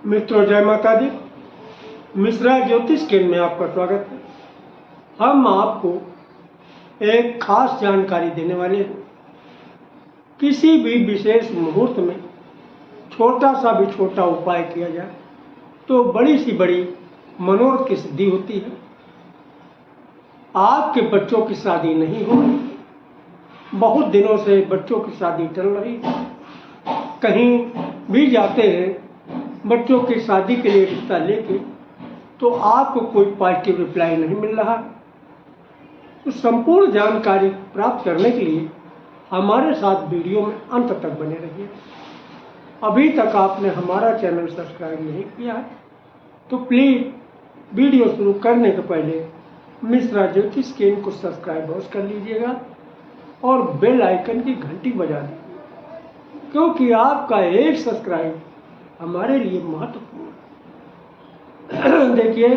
मित्रों, जय माता दी। मिश्रा ज्योतिष केंद्र में आपका स्वागत है। हम आपको एक खास जानकारी देने वाले हैं। किसी भी विशेष मुहूर्त में छोटा सा भी छोटा उपाय किया जाए तो बड़ी सी बड़ी मनोरथ की सिद्धि होती है। आपके बच्चों की शादी नहीं हो रही, बहुत दिनों से बच्चों की शादी टल रही है, कहीं भी जाते हैं बच्चों की शादी के लिए रिश्ता लेके तो आपको कोई पॉजिटिव रिप्लाई नहीं मिल रहा। तो संपूर्ण जानकारी प्राप्त करने के लिए हमारे साथ वीडियो में अंत तक बने रहिए। अभी तक आपने हमारा चैनल सब्सक्राइब नहीं किया है तो प्लीज़ वीडियो शुरू करने के पहले मिश्रा ज्योतिष केंद्र को सब्सक्राइब अवश्य कर लीजिएगा और बेल आइकन की घंटी बजा दीजिए, क्योंकि आपका एक सब्सक्राइब हमारे लिए महत्वपूर्ण है। देखिए,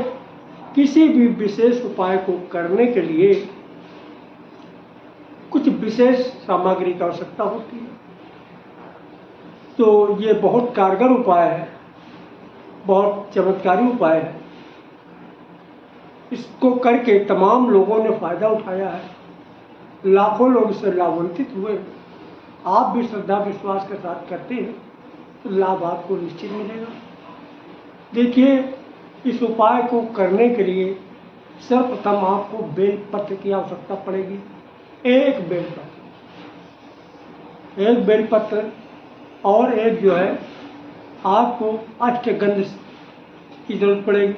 किसी भी विशेष उपाय को करने के लिए कुछ विशेष सामग्री की आवश्यकता होती है। तो ये बहुत कारगर उपाय है, बहुत चमत्कारी उपाय है। इसको करके तमाम लोगों ने फायदा उठाया है, लाखों लोग इससे लाभान्वित हुए। आप भी श्रद्धा विश्वास के साथ करते हैं तो लाभ आपको निश्चित मिलेगा। देखिए, इस उपाय को करने के लिए सर्वप्रथम आपको बेलपत्र की आवश्यकता पड़ेगी। एक बेलपत्र और एक जो है आपको अष्टगंध की जरूरत पड़ेगी।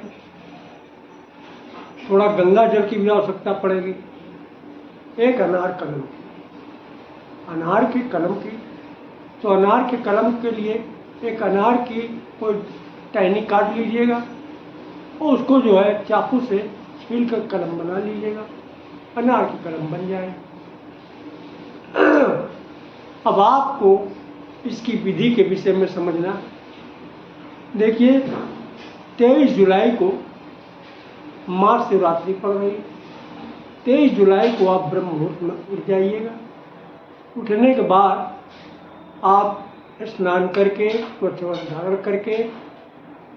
थोड़ा गंगा जल की भी आवश्यकता पड़ेगी। एक अनार कलम की तो अनार के कलम के लिए एक अनार की कोई टहनी काट लीजिएगा और उसको जो है चाकू से छील कर कलम बना लीजिएगा, अनार की कलम बन जाए। अब आपको इसकी विधि के विषय में समझना। देखिए, 23 जुलाई को महाशिवरात्रि पड़ रही है। 23 जुलाई को आप ब्रह्म मुहूर्त में उठ जाइएगा। उठने के बाद आप स्नान करके स्वच्छ वस्त्र धारण करके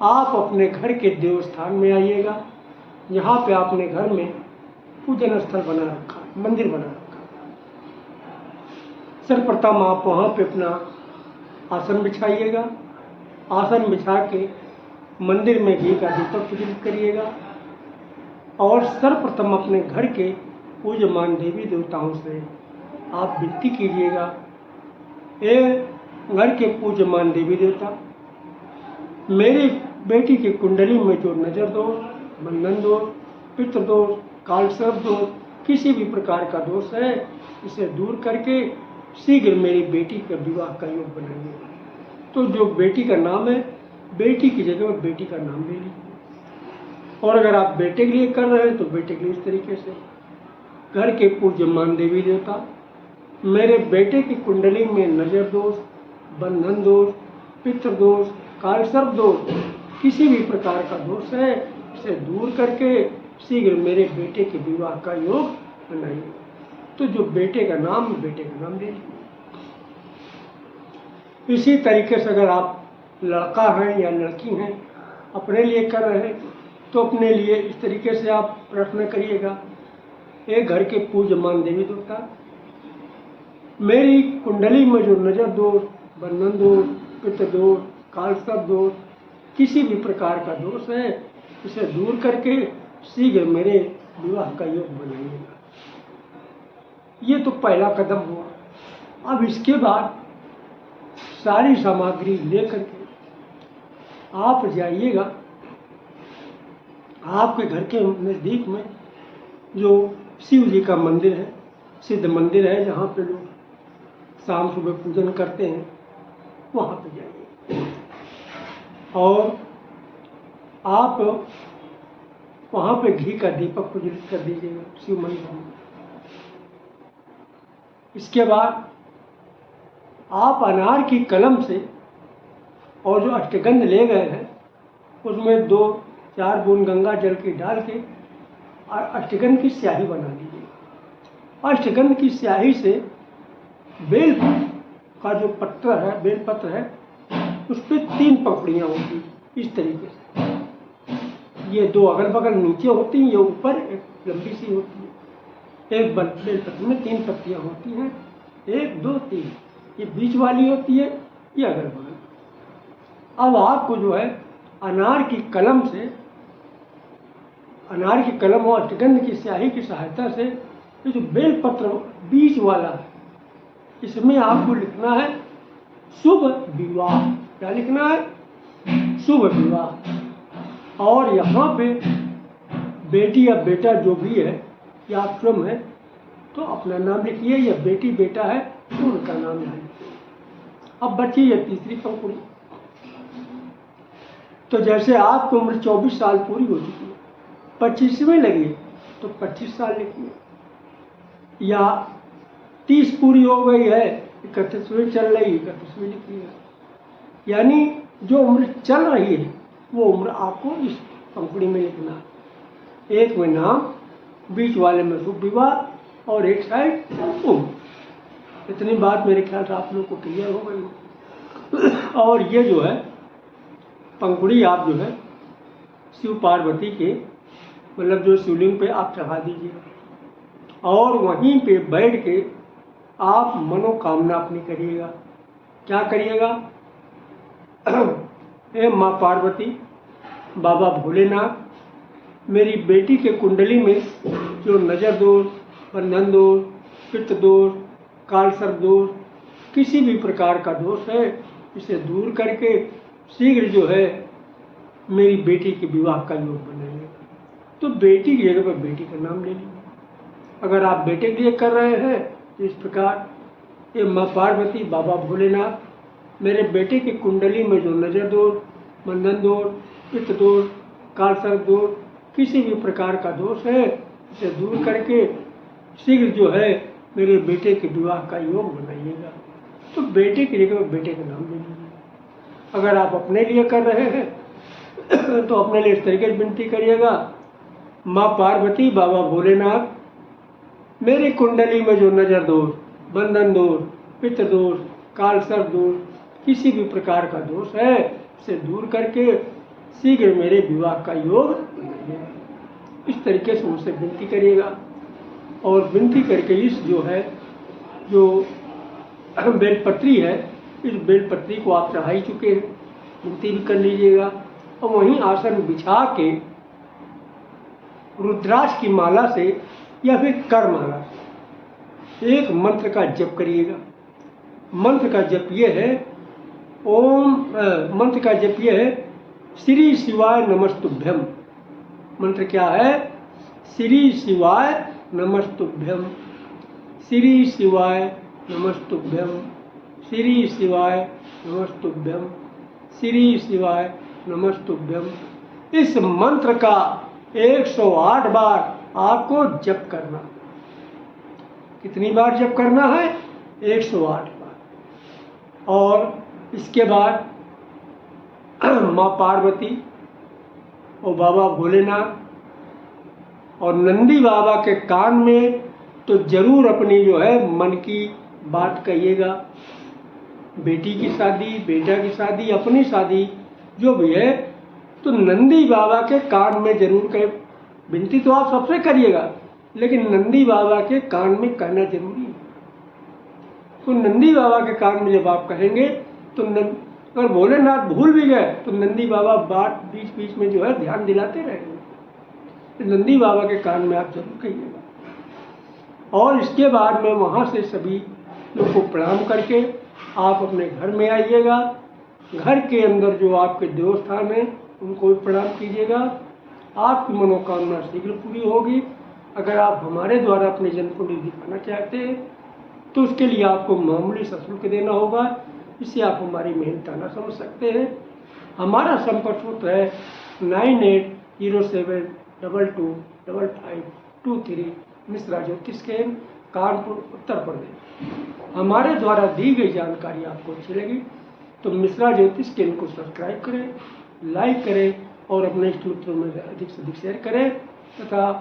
आप अपने घर के देव स्थान में आइएगा। यहाँ पे आपने घर में पूजन स्थल बना रखा, मंदिर बना रखा। सर्वप्रथम आप वहाँ पे अपना आसन बिछाइएगा। आसन बिछा के मंदिर में घी का दीपक प्रज्वलित करिएगा और सर्वप्रथम अपने घर के पूज्यमान देवी देवताओं से आप विनती कीजिएगा, घर के पूज्यमान देवी देवता, मेरी बेटी की कुंडली में जो नजर दोष, बंधन दोष, पितृ दोष, कालसर्प दोष, किसी भी प्रकार का दोष है, इसे दूर करके शीघ्र मेरी बेटी का विवाह का योग बनाइए। तो जो बेटी का नाम है, बेटी की जगह में बेटी का नाम ले लीजिए। और अगर आप बेटे के लिए कर रहे हैं तो बेटे के लिए इस तरीके से, घर के पूज्यमान देवी देवता, मेरे बेटे की कुंडली में नजर दोष, बंधन दोष, पितृ दोष, कालसर्प दोष, किसी भी प्रकार का दोष है, इसे दूर करके शीघ्र मेरे बेटे के विवाह का योग बनाइए। तो जो बेटे का नाम ले लीजिए। इसी तरीके से अगर आप लड़का हैं या लड़की हैं, अपने लिए कर रहे हैं तो अपने लिए इस तरीके से आप प्रार्थना करिएगा। एक घर के पूज्यमान देवी देवता, मेरी कुंडली में जो नजर दोष, बंधन दोष, पितृ दोष, कालसर्प दोष, किसी भी प्रकार का दोष है, इसे दूर करके शीघ्र मेरे विवाह का योग बनाइएगा। ये तो पहला कदम हुआ। अब इसके बाद सारी सामग्री लेकर के आप जाइएगा आपके घर के नज़दीक में जो शिव जी का मंदिर है, सिद्ध मंदिर है, जहाँ पे लोग शाम सुबह पूजन करते हैं, वहाँ पे जाइए और आप वहाँ पे घी का दीपक प्रज्वलित कर दीजिएगा शिव मंदिर में। इसके बाद आप अनार की कलम से और जो अष्टगंध ले गए हैं उसमें 2-4 बूंद गंगा जल की डाल के अष्टगंध की स्याही बना लीजिए। अष्टगंध की स्याही से बेल का जो बेलपत्र है, उस पर 3 पंखुड़ियाँ होती, इस तरीके से ये दो अगल बगल नीचे होती हैं, ये ऊपर एक लंबी सी होती है। एक बेलपत्र में 3 पत्तियां होती हैं, 1 2 3, ये बीच वाली होती है, ये अगल बगल। अब आपको जो है अनार की कलम से, अनार की कलम और अष्टगंध की स्याही की सहायता से ये जो बेलपत्र बीच वाला है, इसमें आपको लिखना है शुभ विवाह। क्या लिखना है? शुभ विवाह। और यहाँ पे बेटी या बेटा जो भी है या आप स्वयं है तो अपना नाम लिखिए, या बेटी बेटा है तो उनका नाम लिखिए। अब बची ये तीसरी पंक्ति। तो जैसे आपकी उम्र 24 साल पूरी हो चुकी है, 25वें लगी तो 25 साल लिखिए, या 30 पूरी हो गई है, 31वीं चल रही, 31वीं लिखिए। यानी जो उम्र चल रही है वो उम्र आपको इस पंक्ति में लिखना है। एक में नाम, बीच वाले में शुभ विवाह और एक साइड उम्र। इतनी बात मेरे ख्याल से आप लोग को क्लियर हो गई। और ये जो है पंखुड़ी आप जो है शिव पार्वती के मतलब जो शिवलिंग पे आप चढ़ा दीजिएगा और वहीं पे बैठ के आप मनोकामना अपनी करिएगा। क्या करिएगा? हे माँ पार्वती, बाबा भोलेनाथ, मेरी बेटी के कुंडली में जो नजर दोष, बंधन दोष, पित्त दोष, कालसर्प दोष, किसी भी प्रकार का दोष है, इसे दूर करके शीघ्र जो है मेरी बेटी के विवाह का योग बनाइए। तो बेटी की जगह पर बेटी का नाम ले लीजिए। अगर आप बेटे के लिए कर रहे हैं तो इस प्रकार, ये माँ पार्वती, बाबा भोलेनाथ, मेरे बेटे की कुंडली में जो नजर दोष, बंधन दोष, पित्त दोष, कालसर्प दोष, किसी भी प्रकार का दोष है, इसे दूर करके शीघ्र जो है मेरे बेटे के विवाह का योग बनाइएगा। तो बेटे की जगह बेटे का नाम ले लीजिए। अगर आप अपने लिए कर रहे हैं तो अपने लिए इस तरीके से विनती करिएगा, माँ पार्वती, बाबा भोलेनाथ, मेरी कुंडली में जो नजर दोष, बंधन दोष, पित्त दोष, कालसर्प दोष, किसी भी प्रकार का दोष है, इसे दूर करके शीघ्र मेरे विवाह का योग बनाइएगा। इस तरीके से उनसे विनती करिएगा। और विनती करके इस जो है जो बेलपत्री है, इस बेलपत्री को आप चढ़ा ही चुके हैं, विनती भी कर लीजिएगा। और वहीं आसन बिछा के रुद्राक्ष की माला से या फिर कर माला से एक मंत्र का जप करिएगा। मंत्र का जप ये है मंत्र का जप ये है श्री शिवाय नमस्तुभ्यम। मंत्र क्या है? श्री शिवाय नमस्तुभ्यम, श्री शिवाय नमस्तुभ्यम, श्री शिवाय नमस्तुभ्यम, श्री शिवाय नमस्तुभ्यम। इस मंत्र का 108 बार आपको जप करना। कितनी बार जप करना है? 108 बार। और इसके बाद माँ पार्वती और बाबा भोलेनाथ और नंदी बाबा के कान में तो जरूर अपनी जो है मन की बात कहिएगा। बेटी की शादी, बेटा की शादी, अपनी शादी जो भी है, तो नंदी बाबा के कान में जरूर कहे। विनती तो आप सबसे करिएगा, लेकिन नंदी बाबा के कान में कहना जरूरी है। तो नंदी बाबा के कान में जब आप कहेंगे तो अगर भोलेनाथ भूल भी गए तो नंदी बाबा बात बीच बीच में जो है ध्यान दिलाते रहेंगे। तो नंदी बाबा के कान में आप जरूर कहिएगा। और इसके बाद में वहाँ से सभी लोग को प्रणाम करके आप अपने घर में आइएगा। घर के अंदर जो आपके देवस्थान हैं उनको भी प्रणाम कीजिएगा। आपकी मनोकामना शीघ्र पूरी होगी। अगर आप हमारे द्वारा अपनी जन्मकुंडली दिखाना चाहते हैं तो उसके लिए आपको मामूली सा शुल्क देना होगा। इससे आप हमारी मेहनताना समझ सकते हैं। हमारा संपर्क सूत्र है 9807225523 मिश्रा ज्योतिष केंद्र, कानपुर, उत्तर प्रदेश। हमारे द्वारा दी गई जानकारी आपको अच्छी लगी तो मिश्रा ज्योतिष केंद्र को सब्सक्राइब करें, लाइक करें और अपने इष्ट मित्रों में अधिक से अधिक शेयर करें। तथा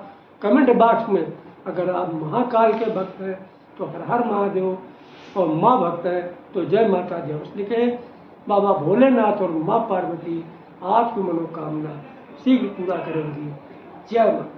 कमेंट बॉक्स में अगर आप महाकाल के भक्त हैं तो हर हर महादेव और माँ भक्त है तो जय माता दी अवश्य लिखें। बाबा भोलेनाथ और माँ पार्वती आपकी मनोकामना शीघ्र पूरा करेंगी। जय माता।